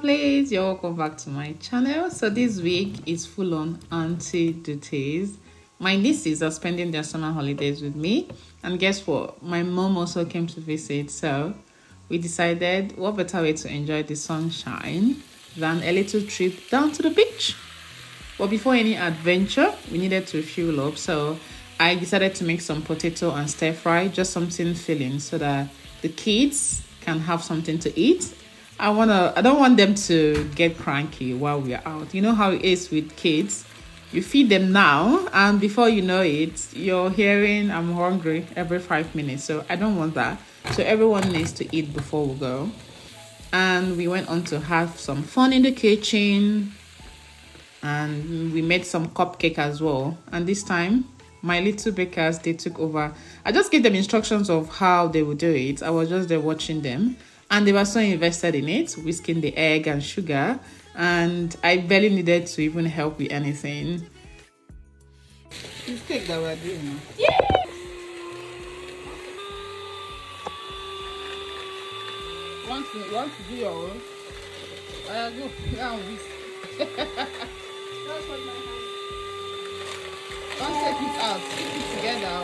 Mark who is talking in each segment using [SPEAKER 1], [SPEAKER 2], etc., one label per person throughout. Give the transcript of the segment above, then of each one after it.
[SPEAKER 1] Please, you're welcome back to my channel. So this week is full on Auntie Duties. My nieces are spending their summer holidays with me, and guess what, my mom also came to visit. So we decided what better way to enjoy the sunshine than a little trip down to the beach. But before any adventure, we needed to fuel up, so I decided to make some potato and stir fry, just something filling so that the kids can have something to eat. I don't want them to get cranky while we're out. You know how it is with kids. You feed them now, and before you know it, you're hearing I'm hungry every 5 minutes. So I don't want that. So everyone needs to eat before we go. And we went on to have some fun in the kitchen, and we made some cupcake as well. And this time my little bakers, they took over. I just gave them instructions of how they would do it. I was just there watching them, and they were so invested in it, whisking the egg and sugar, and I barely needed to even help with anything. This cake that we're doing now. Yeah! Want to do your own? I go down with. Don't take it out. Keep it together.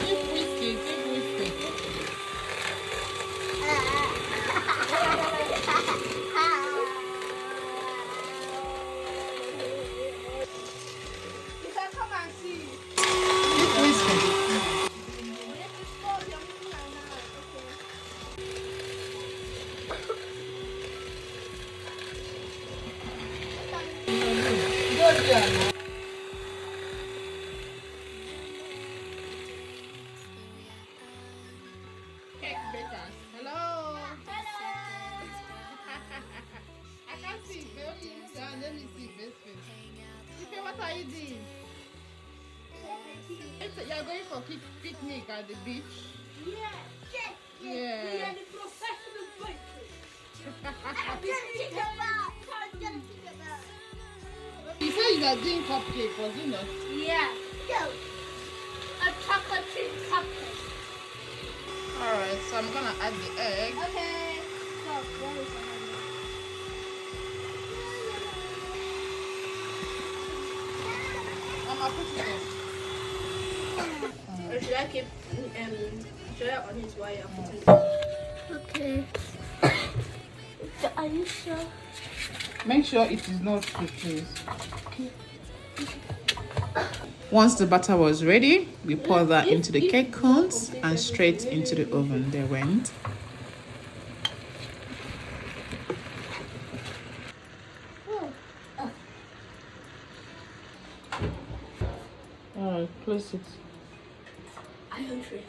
[SPEAKER 1] Keep whisking.
[SPEAKER 2] You can come and see.
[SPEAKER 1] Keep whisking. Cake bakers. Hello. I can't see. Baby, let me see face. Okay, what are you doing? You're going for picnic at the beach?
[SPEAKER 2] Yeah.
[SPEAKER 1] Yeah.
[SPEAKER 2] We are the professional bikers. I'm gonna think about.
[SPEAKER 1] You said you were doing cupcake, was it not?
[SPEAKER 2] Yeah. Yo. A chocolate chip cupcake.
[SPEAKER 1] Alright, so I'm gonna add the egg.
[SPEAKER 2] Okay. So, where is the
[SPEAKER 1] I'll put it in.
[SPEAKER 2] Or should I keep should I on his wire? Okay. Are you sure?
[SPEAKER 1] Make sure it is not too please. Once the batter was ready, we poured that into the cake cones and straight into the oven they went. Alright, close it.
[SPEAKER 2] I'm hungry.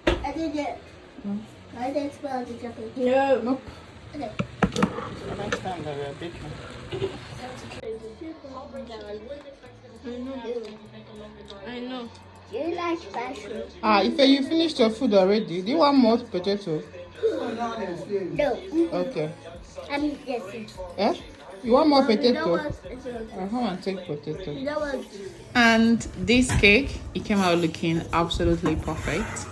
[SPEAKER 2] I did it. I didn't smell the chocolate.
[SPEAKER 1] No. Nope.
[SPEAKER 2] Okay.
[SPEAKER 1] Next time that we're baking.
[SPEAKER 2] I know. You like special?
[SPEAKER 1] If you finished your food already, do you want more potato?
[SPEAKER 2] No.
[SPEAKER 1] Okay.
[SPEAKER 2] I'm guessing.
[SPEAKER 1] Eh? You want more
[SPEAKER 2] You know
[SPEAKER 1] potato?
[SPEAKER 2] what?
[SPEAKER 1] I'll come and take potato.
[SPEAKER 2] You know what?
[SPEAKER 1] And this cake, it came out looking absolutely perfect.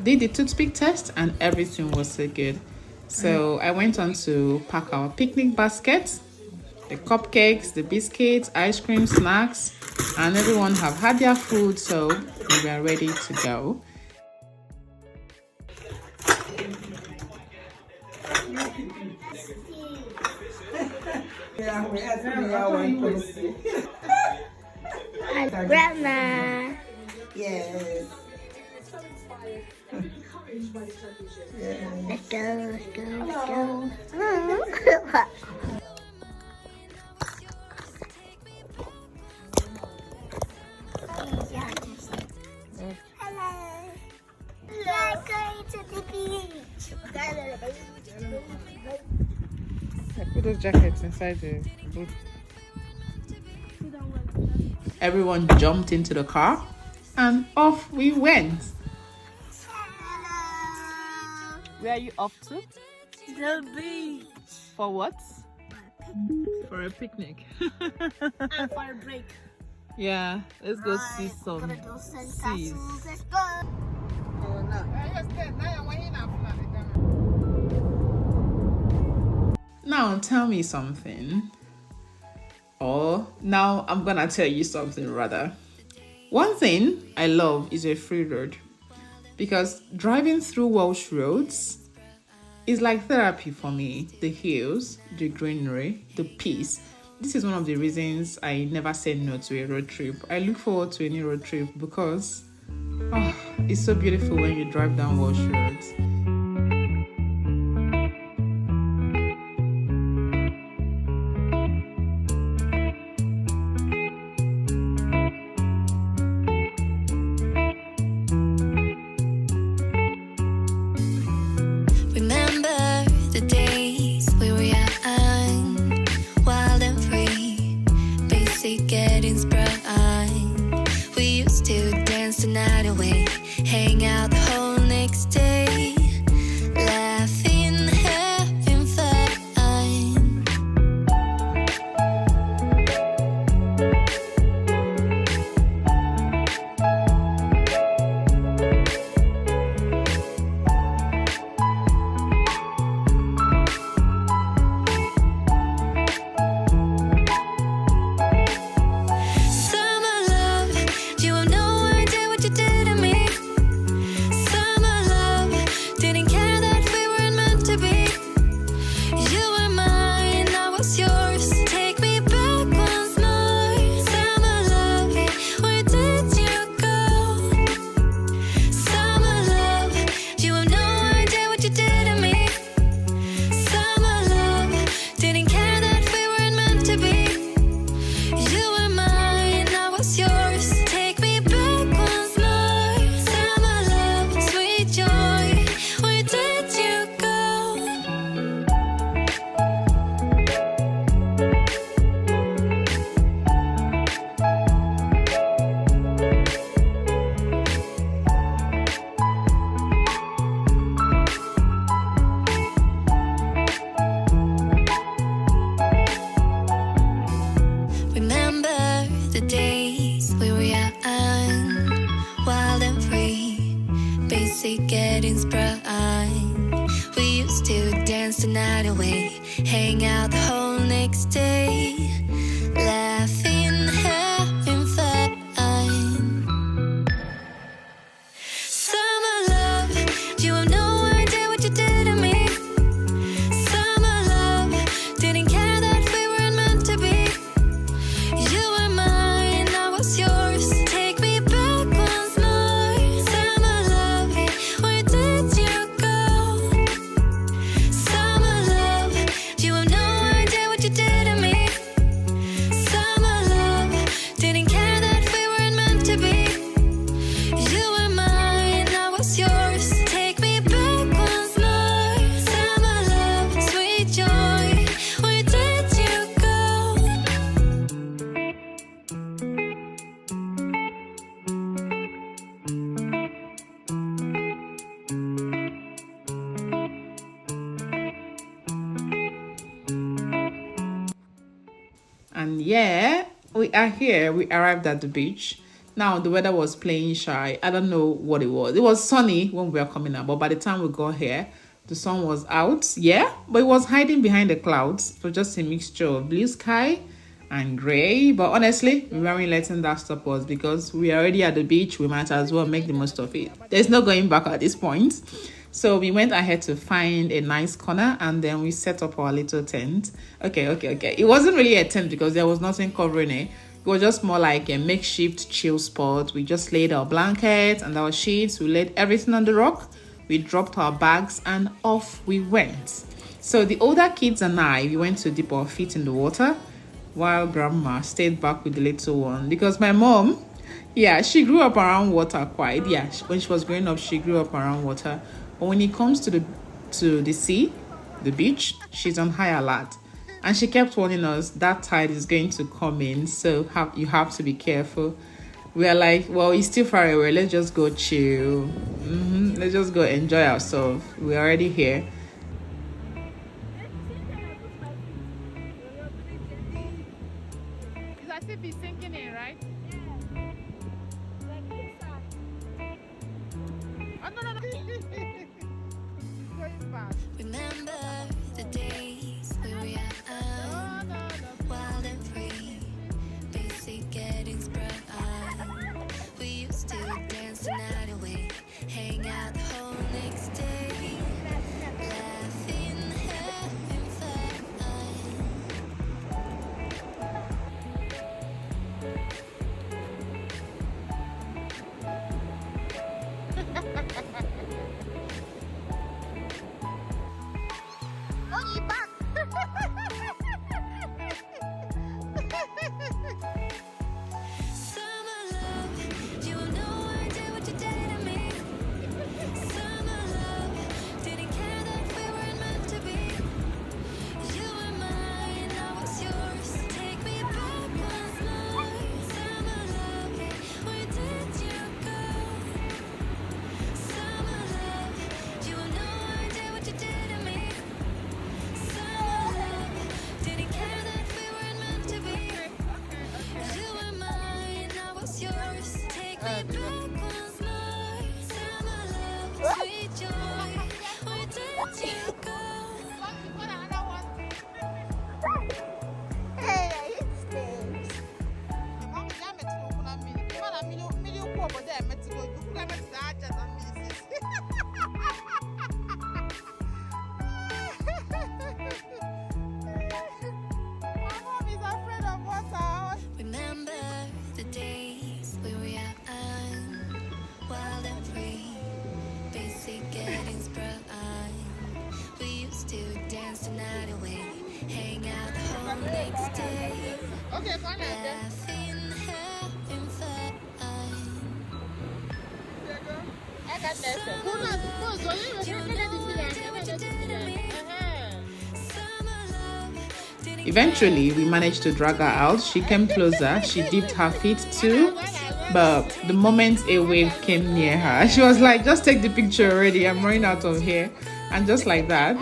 [SPEAKER 1] Did the toothpick test and everything was so good. So I went on to pack our picnic baskets, the cupcakes, the biscuits, ice cream, snacks, and everyone have had their food, so we are ready to go.
[SPEAKER 2] Grandma.
[SPEAKER 3] Yes.
[SPEAKER 2] Let's go. Hello. We're going to the beach.
[SPEAKER 1] Put those jackets inside the boot. Everyone jumped into the car and off we went. Where are you off to?
[SPEAKER 2] The beach.
[SPEAKER 1] For what? For a picnic.
[SPEAKER 2] And for a break.
[SPEAKER 1] Yeah, let's go see some
[SPEAKER 2] Gonna do some
[SPEAKER 1] seas.
[SPEAKER 2] castles. Let's go.
[SPEAKER 1] Now tell me something. Or now I'm gonna tell you something rather. One thing I love is a free road. Because driving through Welsh roads is like therapy for me. The hills, the greenery, the peace. This is one of the reasons I never said no to a road trip. I look forward to any road trip because it's so beautiful when you drive down Welsh roads.
[SPEAKER 3] Hang out the whole next day, laughing, having fun. Summer love, you have no idea what you did to me. Getting sprung. We used to dance the night away, hang out the whole next day, laughing, having fun. Summer love, you have no idea what you did to me. Summer love, didn't care that we weren't meant to be. You were mine, I was yours. Take me back once more. Summer love, where did you go? Summer love, you have no idea what you did to me. Summer love, didn't care that we weren't meant to be. You were mine, I was yours. Take me back once more. Summer love, sweet joy, where did you go?
[SPEAKER 1] And yeah, we are here. We arrived at the beach. Now the weather was playing shy. I don't know what it was. It was sunny when we were coming out, but by the time we got here, the sun was out. Yeah, but it was hiding behind the clouds. So just a mixture of blue sky and gray. But honestly, we weren't letting that stop us because we are already at the beach. We might as well make the most of it. There's no going back at this point. So we went ahead to find a nice corner and then we set up our little tent. Okay. It wasn't really a tent because there was nothing covering it. It was just more like a makeshift chill spot. We just laid our blankets and our sheets. We laid everything on the rock. We dropped our bags and off we went. So the older kids and I, we went to dip our feet in the water while grandma stayed back with the little one because my mom, yeah, she grew up around water quite. Yeah, when she was growing up, she grew up around water. But when it comes to the sea, the beach, she's on high alert. And she kept warning us that tide is going to come in, so you have to be careful. We are like, well, it's still far away. Let's just go chill. Let's just go enjoy ourselves. We're already here. It's as if it's sinking in, right? Oh, no.
[SPEAKER 3] Sweet joy, where did you go? Remember the days we were young, wild and free, basic getting sprung. We used to dance the night away, hang out the whole next day, laughing, having fun. You know I did what you did to me. Summer love didn't
[SPEAKER 1] Eventually, we managed to drag her out. She came closer. She dipped her feet too. But the moment a wave came near her, she was like, just take the picture already. I'm running out of here. And just like that,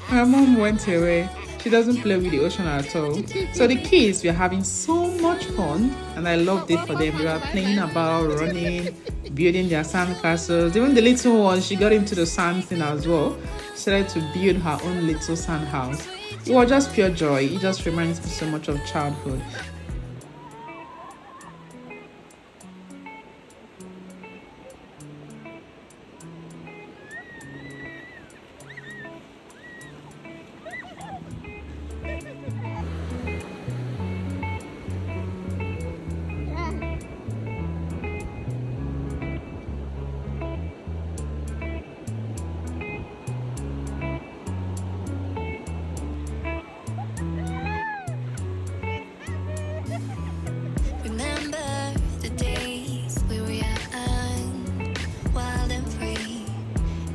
[SPEAKER 1] her mom went away. She doesn't play with the ocean at all. So the kids were having so much fun. And I loved it for them. They were playing about, running, building their sand castles. Even the little one, she got into the sand thing as well. She started to build her own little sand house. It was just pure joy. It just reminds me so much of childhood.
[SPEAKER 3] remember the days we were young, wild and free,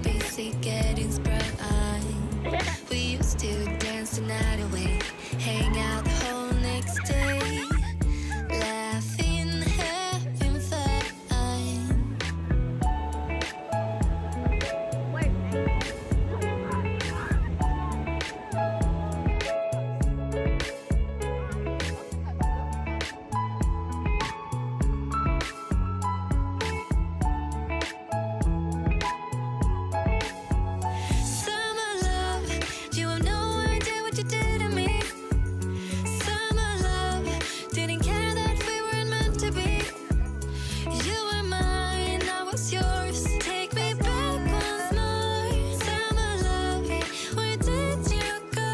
[SPEAKER 3] basic getting sprung. We used to dance the night away, hang out the whole next day, laughing, having fun. Summer love, you have no idea what you did to me. Summer love, didn't care that we weren't meant to be. You were mine, I was yours. Take me back once more. Summer love, where did you go?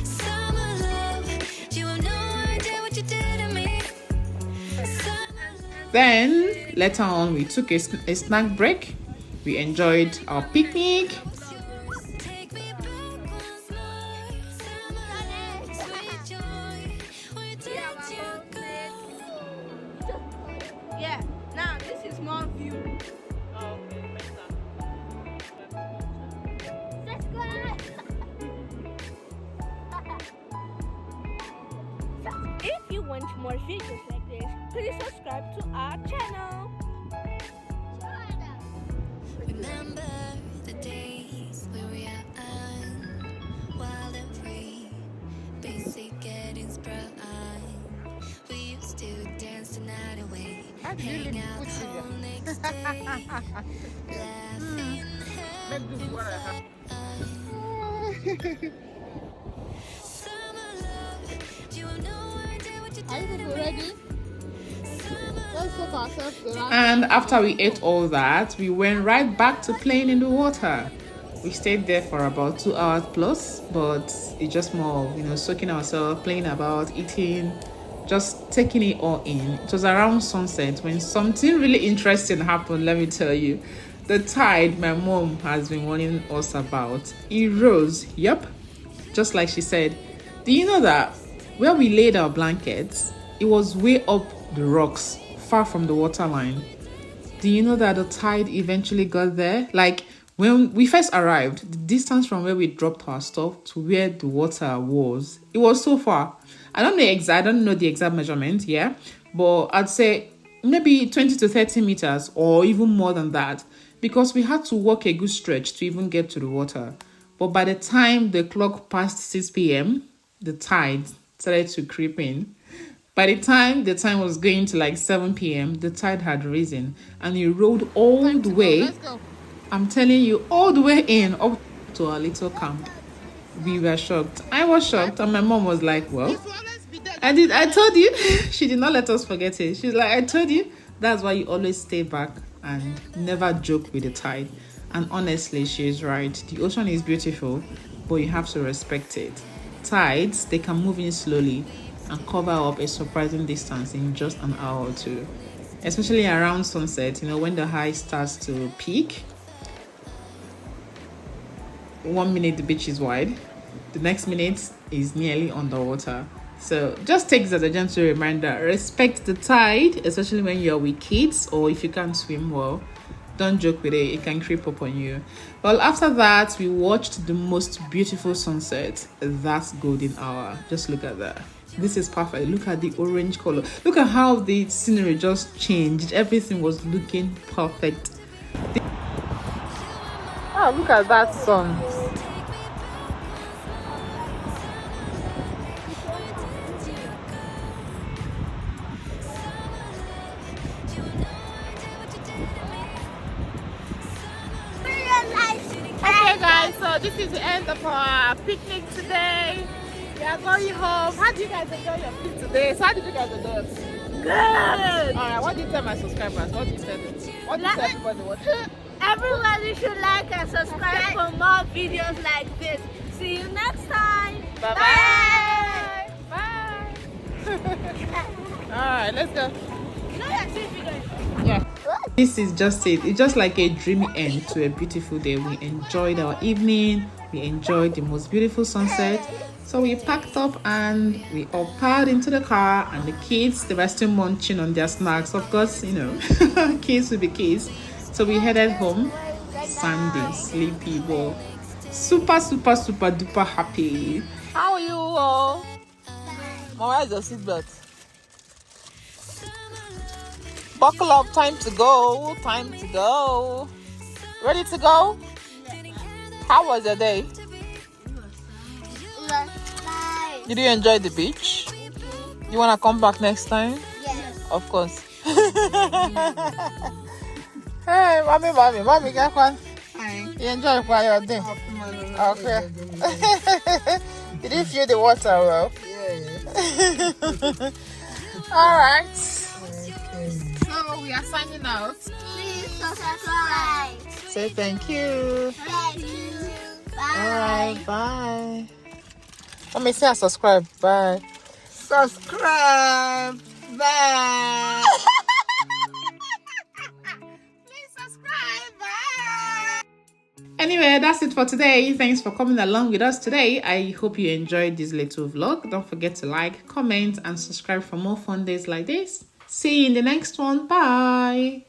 [SPEAKER 3] Summer love, you have no idea what you did to me. Summer love.
[SPEAKER 1] Then, later on, we took a snack break. We enjoyed our picnic.
[SPEAKER 3] Take me back once more. Summer love, sweet joy, where did you go?
[SPEAKER 2] Yeah, now this is more view. If you want more videos like this, please subscribe to our channel.
[SPEAKER 3] Remember the days we were young, wild and free, basic getting sprung. We used to dance the night away, hang out the whole next day, laughing, having fun. Summer love, you have no idea what you did to me.
[SPEAKER 1] And after we ate all that, we went right back to playing in the water. We stayed there for about 2 hours plus, but it's just more of, soaking ourselves, playing about, eating, just taking it all in. It was around sunset when something really interesting happened, let me tell you. The tide my mom has been warning us about, it rose, yep, just like she said. Do you know that where we laid our blankets, it was way up the rocks, far from the waterline? Do you know that the tide eventually got there? Like, when we first arrived, the distance from where we dropped our stuff to where the water was, it was so far. I don't know the exact measurement, yeah, but I'd say maybe 20 to 30 meters or even more than that, because we had to walk a good stretch to even get to the water. But by the time the clock passed 6 p.m., the tide started to creep in. By the time was going to like 7 p.m., the tide had risen and it rolled all the way. I'm telling you, all the way in up to our little camp. We were shocked. I was shocked, and my mom was like, well, I told you. She did not let us forget it. She's like, I told you. That's why you always stay back and never joke with the tide. And honestly, she is right. The ocean is beautiful, but you have to respect it. Tides, they can move in slowly and cover up a surprising distance in just an hour or two. Especially around sunset, when the high starts to peak. 1 minute the beach is wide, the next minute is nearly underwater. So just take this as a gentle reminder. Respect the tide, especially when you're with kids or if you can't swim well. Don't joke with it can creep up on you. Well, after that, we watched the most beautiful sunset. That's golden hour. Just look at that. This is perfect. Look at the orange color. Look at how the scenery just changed. Everything was looking perfect. Oh, look at that sun. Okay guys, so this is the end of our picnic today. We are going home. How did you guys enjoy your picnic today? So how did you guys enjoy it? Good! Alright, what do you tell my subscribers? What do you tell them? What do you tell everybody watching?
[SPEAKER 2] Everybody should like and subscribe for more videos like this. See you next time.
[SPEAKER 1] Bye-bye! Bye! Alright, let's go. Yeah. This is just it. It's just like a dreamy end to a beautiful day. We enjoyed our evening. We enjoyed the most beautiful sunset. So we packed up and we all piled into the car, and the kids, they were still munching on their snacks. Of course, kids will be kids. So we headed home. Sandy, sleepy, but super duper happy. How are you all? Where is your seatbelt? Buckle up, time to go. Ready to go? How was your day? Did you enjoy the beach? You want to come back next time?
[SPEAKER 2] Yes.
[SPEAKER 1] Of course. Hey, mommy, get one. You enjoy your day? Okay. Did you feel the water well?
[SPEAKER 4] Yeah.
[SPEAKER 1] All right.
[SPEAKER 4] Okay.
[SPEAKER 1] So we are signing out.
[SPEAKER 2] Please subscribe.
[SPEAKER 1] Say thank you.
[SPEAKER 2] Thank you.
[SPEAKER 1] All right, bye. Let me say subscribe. Bye.
[SPEAKER 4] Subscribe. Bye.
[SPEAKER 1] Please subscribe. Bye. Anyway, that's it for today. Thanks for coming along with us today. I hope you enjoyed this little vlog. Don't forget to like, comment, and subscribe for more fun days like this. See you in the next one. Bye.